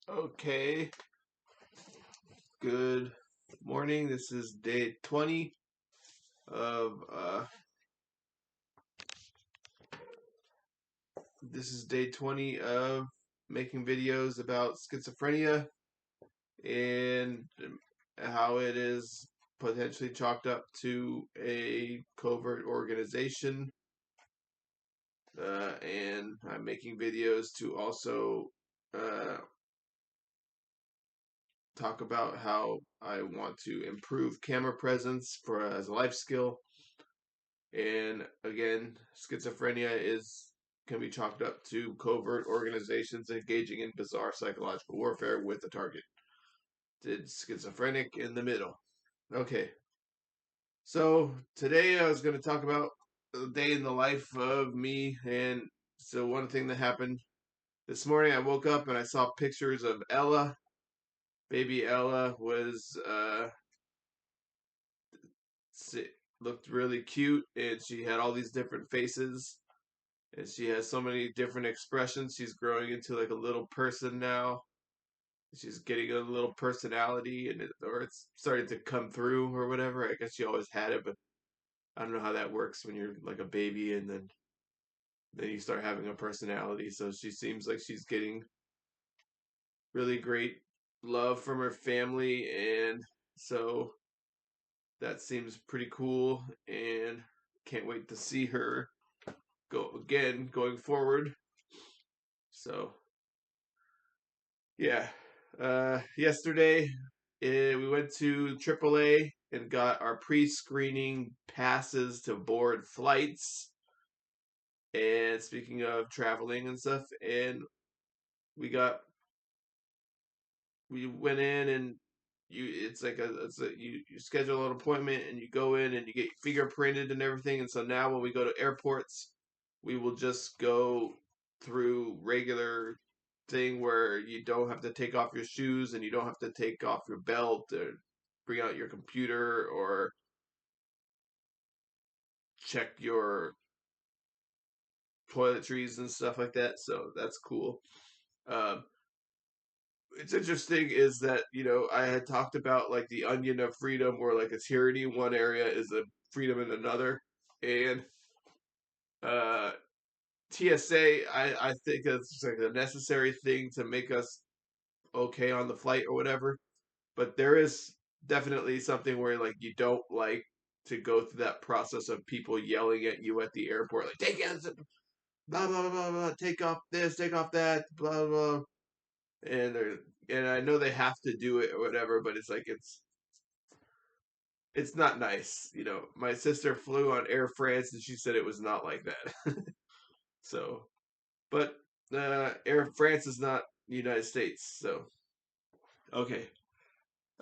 Okay, good morning. This is day 20 of making videos about schizophrenia and how it is potentially chalked up to a covert organization. And I'm making videos to also uh, talk about how I want to improve camera presence for as a life skill. And again, schizophrenia is can be chalked up to covert organizations engaging in bizarre psychological warfare with a target. Did schizophrenic in the middle. Okay, so today I was going to talk about a day in the life of me. And so one thing that happened this morning, I woke up and I saw pictures of Ella. Baby Ella was looked really cute, and she had all these different faces, and she has so many different expressions. She's growing into like a little person now. She's getting a little personality, or it's starting to come through or whatever. I guess she always had it, but I don't know how that works when you're like a baby and then you start having a personality. So she seems like she's getting really great love from her family, and so that seems pretty cool, and can't wait to see her go again going forward. So yeah. Yesterday, we went to AAA and got our pre-screening passes to board flights. And speaking of traveling and stuff, and we got we went in, and you schedule an appointment and you go in and you get fingerprinted and everything. And so now when we go to airports, we will just go through regular thing where you don't have to take off your shoes and you don't have to take off your belt or bring out your computer or check your toiletries and stuff like that. So that's cool. Um, it's interesting is that I had talked about like the onion of freedom, where like a tyranny in one area is a freedom in another, and uh, TSA I think it's like a necessary thing to make us okay on the flight or whatever. But there is definitely something where like you don't like to go through that process of people yelling at you at the airport, like take it, blah blah blah blah, take off this, take off that, blah blah. And I know they have to do it or whatever, but it's like it's not nice. My sister flew on Air France and she said it was not like that. So, but Air France is not the United States, so okay.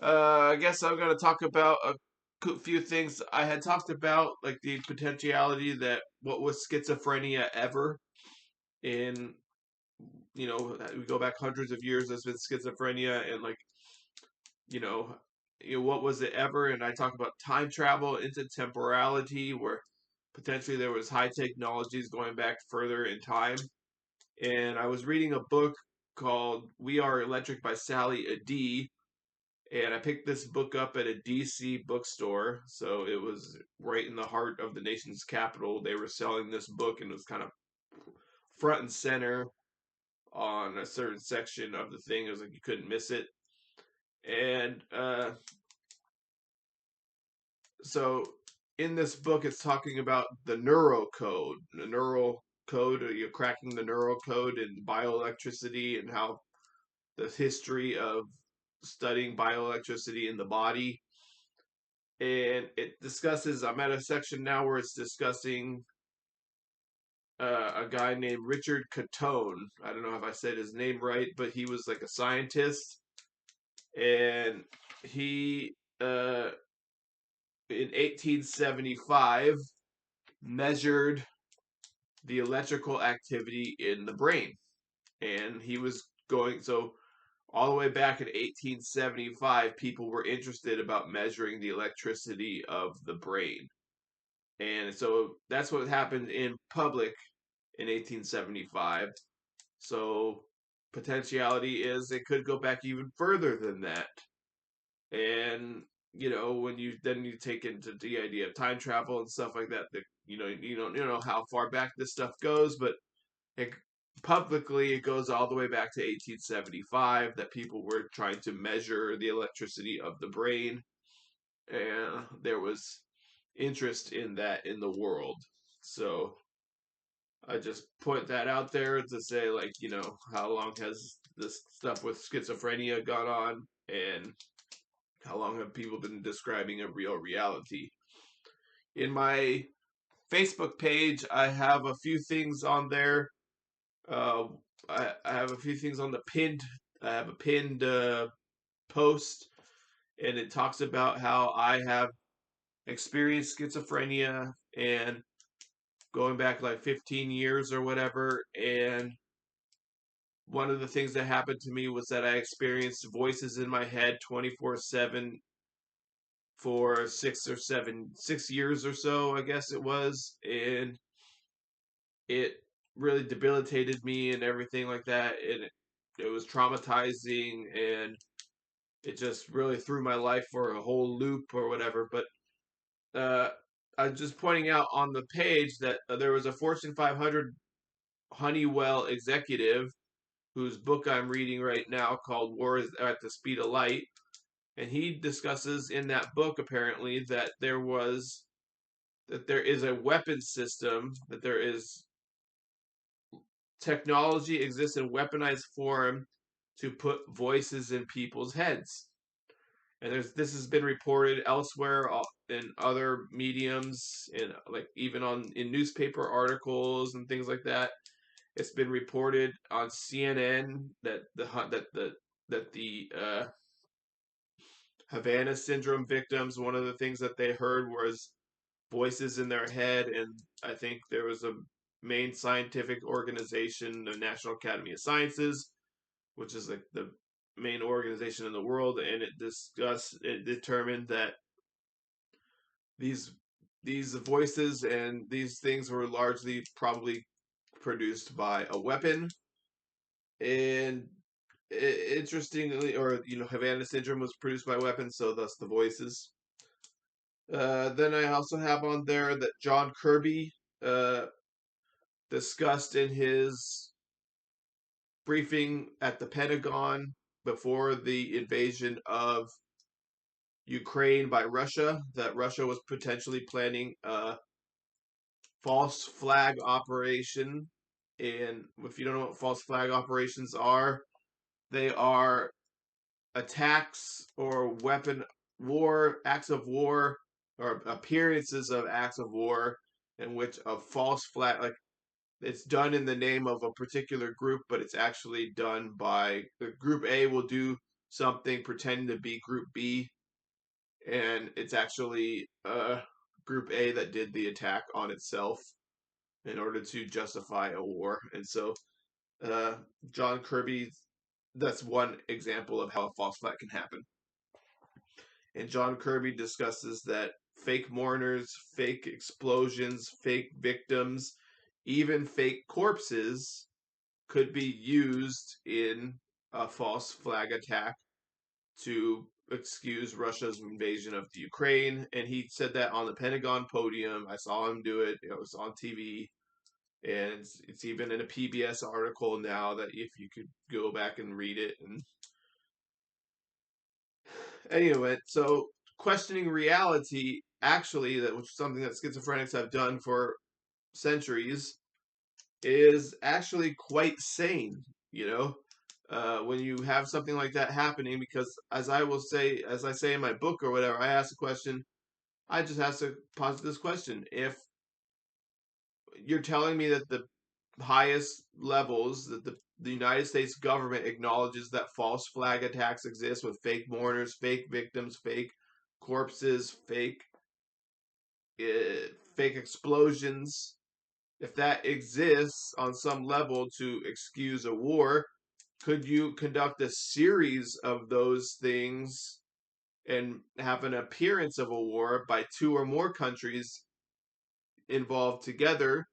I guess I'm going to talk about a few things. I had talked about like the potentiality that what was schizophrenia ever in we go back hundreds of years. There's been schizophrenia, and like you know what was it ever? And I talk about time travel into temporality, where potentially there was high technologies going back further in time. And I was reading a book called "We Are Electric" by Sally Adi, and I picked this book up at a DC bookstore. So it was right in the heart of the nation's capital. They were selling this book, and it was kind of front and center on a certain section of the thing. It was like you couldn't miss it. And so in this book, it's talking about the neurocode, the neural code, or you're cracking the neural code in bioelectricity, and how the history of studying bioelectricity in the body. And it discusses, I'm at a section now where it's discussing a guy named Richard Catone. I don't know if I said his name right, but he was like a scientist, and he in 1875 measured the electrical activity in the brain. And he was going, so all the way back in 1875, people were interested about measuring the electricity of the brain. And so that's what happened in public in 1875. So potentiality is it could go back even further than that. And when you take into the idea of time travel and stuff like that, that you don't know how far back this stuff goes, but it, publicly it goes all the way back to 1875 that people were trying to measure the electricity of the brain, and there was interest in that in the world. So I just put that out there to say, like, how long has this stuff with schizophrenia gone on, and how long have people been describing a real reality? In my Facebook page, I have a few things on there. Uh, I have a few things on the pinned. I have a pinned post, and it talks about how I have experienced schizophrenia and going back like 15 years or whatever. And one of the things that happened to me was that I experienced voices in my head 24/7 for 6 years or so, I guess it was. And it really debilitated me and everything like that. And it was traumatizing, and it just really threw my life for a whole loop or whatever. But uh, I'm just pointing out on the page that there was a Fortune 500 Honeywell executive whose book I'm reading right now called War is at the Speed of Light. And he discusses in that book apparently that there is a weapon system, that there is technology exists in weaponized form to put voices in people's heads. And this has been reported elsewhere in other mediums, and like even in newspaper articles and things like that. It's been reported on CNN that the Havana syndrome victims, one of the things that they heard was voices in their head. And I think there was a main scientific organization, the National Academy of Sciences, which is like the main organization in the world, and it determined that these these voices and these things were largely probably produced by a weapon. And interestingly, or Havana syndrome was produced by weapons, so thus the voices. Then I also have on there that John Kirby uh, discussed in his briefing at the Pentagon before the invasion of Ukraine by Russia, that Russia was potentially planning a false flag operation. And if you don't know what false flag operations are, they are attacks or acts of war, or appearances of acts of war in which a false flag, like it's done in the name of a particular group, but it's actually done by the group A will do something pretending to be group B, and it's actually group A that did the attack on itself in order to justify a war. And so uh, John Kirby, that's one example of how a false flag can happen. And John Kirby discusses that fake mourners, fake explosions, fake victims, even fake corpses could be used in a false flag attack to excuse Russia's invasion of the Ukraine. And he said that on the Pentagon podium. I saw him do it. It was on TV. And it's even in a PBS article now, that if you could go back and read it. And anyway, so questioning reality, actually, which is something that schizophrenics have done for centuries, is actually quite sane. You know, when you have something like that happening, because as I say in my book or whatever, I ask a question. I just have to posit this question: if you're telling me that the highest levels that the United States government acknowledges that false flag attacks exist with fake mourners, fake victims, fake corpses, fake explosions. If that exists on some level to excuse a war, could you conduct a series of those things and have an appearance of a war by two or more countries involved together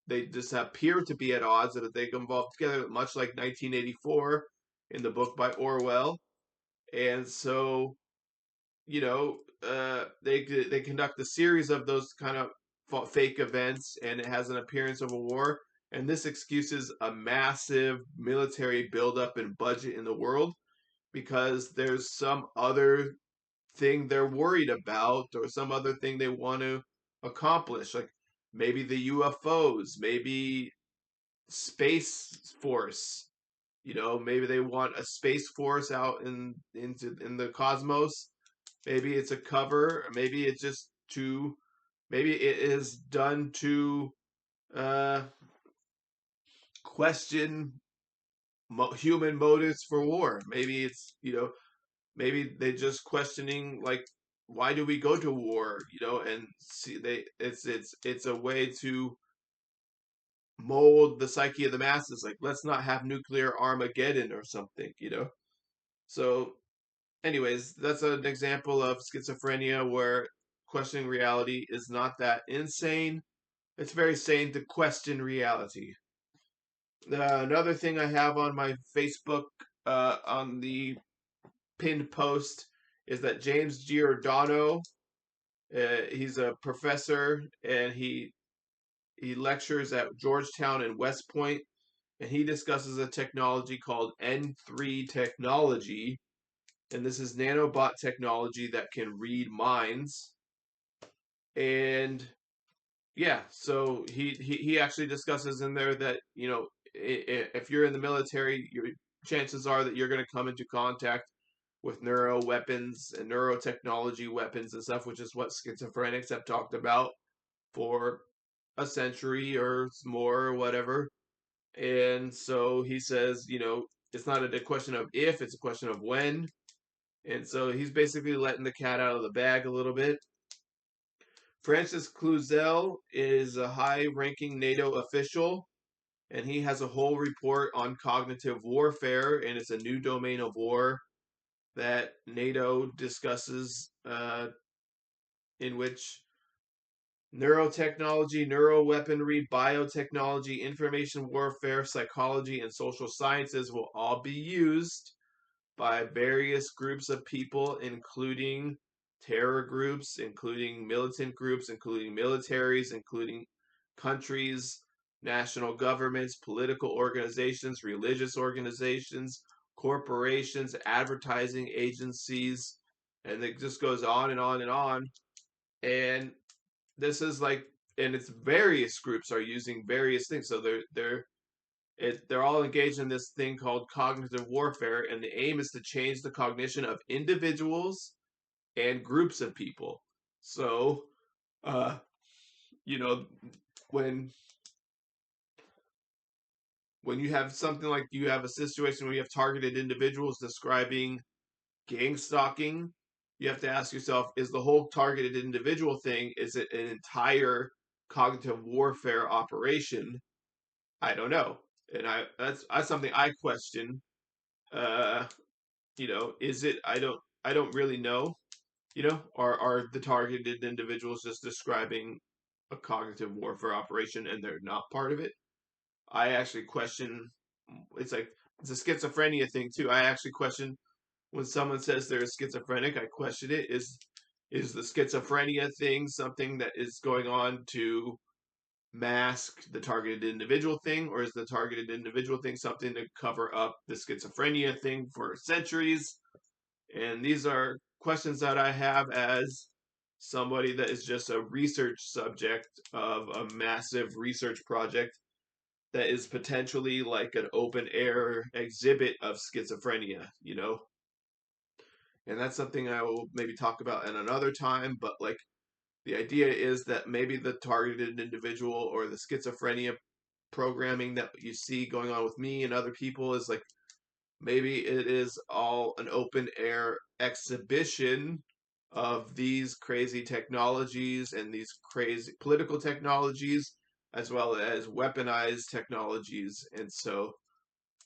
they just appear to be at odds, that they evolve together, much like 1984 in the book by Orwell. And so, they conduct a series of those kind of fake events, and it has an appearance of a war. And this excuses a massive military buildup and budget in the world because there's some other thing they're worried about, or some other thing they want to accomplish, like maybe the UFOs, maybe space force. Maybe they want a space force out in the cosmos. Maybe it's a cover. Maybe it's just to. Maybe it is done to uh, question human motives for war. Maybe it's maybe they just questioning, like, why do we go to war? And see, it's a way to mold the psyche of the masses. Like, let's not have nuclear Armageddon or something. So, anyways, that's an example of schizophrenia where questioning reality is not that insane. It's very sane to question reality. Another thing I have on my Facebook, on the pinned post, is that James Giordano, he's a professor, and he lectures at Georgetown and West Point, and he discusses a technology called N3 technology, and this is nanobot technology that can read minds. And yeah, so he actually discusses in there that if you're in the military, your chances are that you're going to come into contact with neuro weapons and neurotechnology weapons and stuff, which is what schizophrenics have talked about for a century or more or whatever. And so he says, it's not a question of if, it's a question of when. And so he's basically letting the cat out of the bag a little bit. Francis Cluzel is a high ranking NATO official, and he has a whole report on cognitive warfare, and it's a new domain of war that NATO discusses, in which neurotechnology, neuroweaponry, biotechnology, information warfare, psychology, and social sciences will all be used by various groups of people, including terror groups, including militant groups, including militaries, including countries, national governments, political organizations, religious organizations, corporations, advertising agencies, and it just goes on and on and on. And this is like, and it's various groups are using various things. So they're all engaged in this thing called cognitive warfare, and the aim is to change the cognition of individuals and groups of people. So, uh, you know, when when you have something like, you have a situation where you have targeted individuals describing gang stalking, you have to ask yourself, is the whole targeted individual thing, is it an entire cognitive warfare operation? I don't know. And that's something I question. Uh, is it? I don't really know. Are the targeted individuals just describing a cognitive warfare operation and they're not part of it? I actually question. It's like, it's a schizophrenia thing too. I actually question when someone says they're schizophrenic. I question it. Is the schizophrenia thing something that is going on to mask the targeted individual thing, or is the targeted individual thing something to cover up the schizophrenia thing for centuries? And these are questions that I have as somebody that is just a research subject of a massive research project that is potentially like an open air exhibit of schizophrenia. And that's something I will maybe talk about at another time. But like, the idea is that maybe the targeted individual or the schizophrenia programming that you see going on with me and other people is like, maybe it is all an open air exhibition of these crazy technologies and these crazy political technologies, as well as weaponized technologies. And so,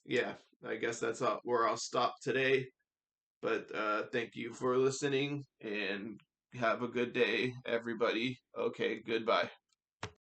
yeah, I guess that's where I'll stop today. But thank you for listening, and have a good day, everybody. Okay, goodbye.